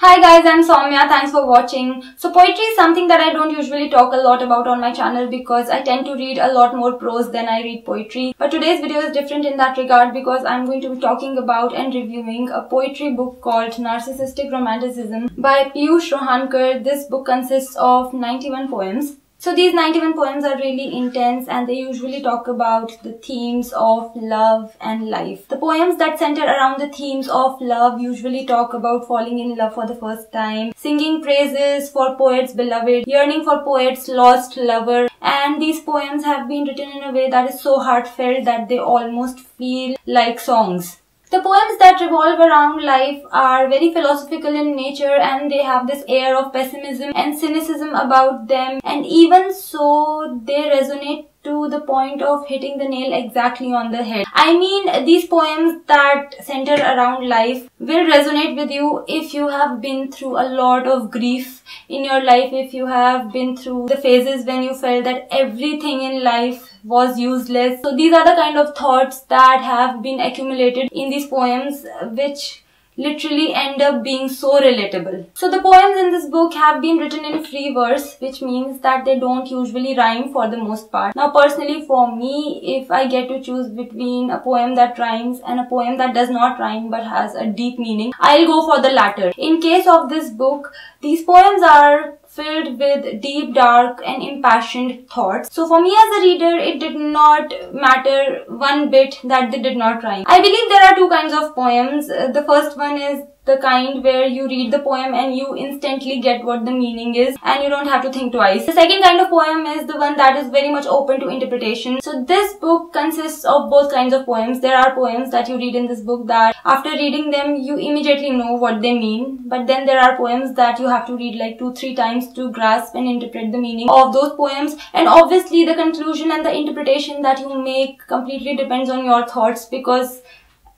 Hi guys, I'm Saumya. Thanks for watching. So poetry is something that I don't usually talk a lot about on my channel because I tend to read a lot more prose than I read poetry. But today's video is different in that regard because I'm going to be talking about and reviewing a poetry book called Narcissistic Romanticism by Piyush Rohankar. This book consists of 91 poems. So these 91 poems are really intense and they usually talk about the themes of love and life. The poems that center around the themes of love usually talk about falling in love for the first time, singing praises for poets' beloved, yearning for poets' lost lover, and these poems have been written in a way that is so heartfelt that they almost feel like songs. The poems that revolve around life are very philosophical in nature and they have this air of pessimism and cynicism about them, and even so they resonate to the point of hitting the nail exactly on the head. I mean, these poems that center around life will resonate with you if you have been through a lot of grief in your life, if you have been through the phases when you felt that everything in life was useless. So these are the kind of thoughts that have been accumulated in these poems which literally end up being so relatable. So the poems in this book have been written in free verse, which means that they don't usually rhyme for the most part. Now personally for me, if I get to choose between a poem that rhymes and a poem that does not rhyme but has a deep meaning, I'll go for the latter. In case of this book, these poems are filled with deep, dark and impassioned thoughts. So for me as a reader, it did not matter one bit that they did not rhyme. I believe there are two kinds of poems. The first one is the kind where you read the poem and you instantly get what the meaning is and you don't have to think twice. The second kind of poem is the one that is very much open to interpretation. So this book consists of both kinds of poems. There are poems that you read in this book that after reading them you immediately know what they mean, but then there are poems that you have to read like 2-3 times to grasp and interpret the meaning of those poems, and obviously the conclusion and the interpretation that you make completely depends on your thoughts, because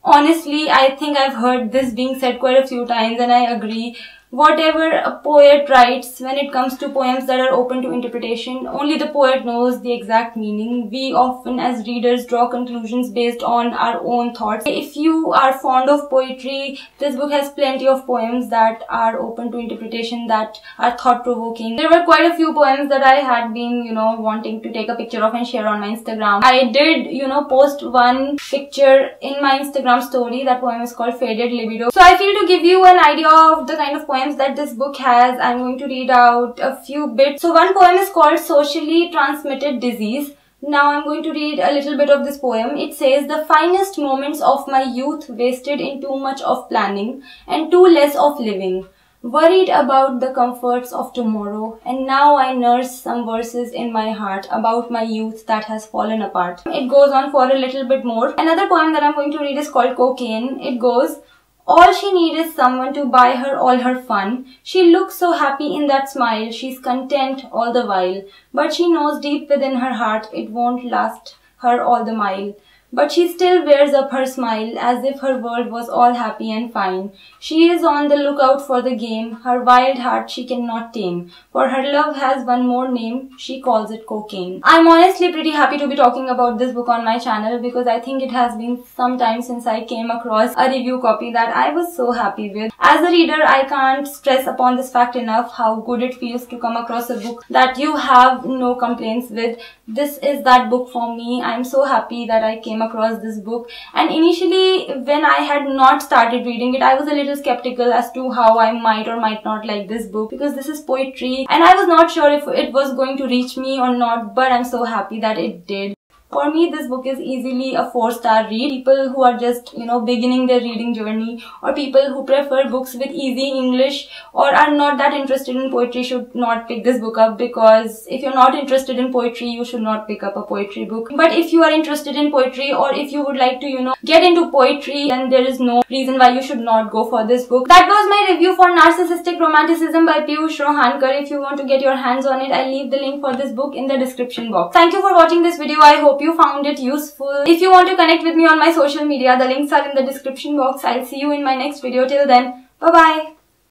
honestly, I think I've heard this being said quite a few times and I agree. Whatever a poet writes, when it comes to poems that are open to interpretation, only the poet knows the exact meaning. We often as readers draw conclusions based on our own thoughts. If you are fond of poetry, this book has plenty of poems that are open to interpretation, that are thought-provoking. There were quite a few poems that I had been, wanting to take a picture of and share on my Instagram. I did, post one picture in my Instagram story. That poem is called Faded Libido. So I feel to give you an idea of the kind of poems that this book has, I'm going to read out a few bits. So one poem is called Socially Transmitted Disease. Now I'm going to read a little bit of this poem. It says, "The finest moments of my youth wasted in too much of planning and too less of living. Worried about the comforts of tomorrow, and now I nurse some verses in my heart about my youth that has fallen apart." It goes on for a little bit more. Another poem that I'm going to read is called Cocaine. It goes, "All she needs is someone to buy her all her fun. She looks so happy in that smile, she's content all the while. But she knows deep within her heart it won't last her all the mile. But she still wears up her smile as if her world was all happy and fine. She is on the lookout for the game, her wild heart she cannot tame. For her love has one more name, she calls it cocaine." I'm honestly pretty happy to be talking about this book on my channel because I think it has been some time since I came across a review copy that I was so happy with. As a reader, I can't stress upon this fact enough how good it feels to come across a book that you have no complaints with. This is that book for me. I'm so happy that I came across this book, and initially when I had not started reading it, I was a little skeptical as to how I might or might not like this book because this is poetry and I was not sure if it was going to reach me or not, but I'm so happy that it did. For me, this book is easily a 4-star read. People who are just, beginning their reading journey, or people who prefer books with easy English or are not that interested in poetry should not pick this book up, because if you're not interested in poetry, you should not pick up a poetry book. But if you are interested in poetry, or if you would like to, get into poetry, then there is no reason why you should not go for this book. That was my review for Narcissistic Romanticism by Piyush Rohankar. If you want to get your hands on it, I'll leave the link for this book in the description box. Thank you for watching this video. I hope you found it useful. If you want to connect with me on my social media, the links are in the description box. I'll see you in my next video. Till then, bye bye.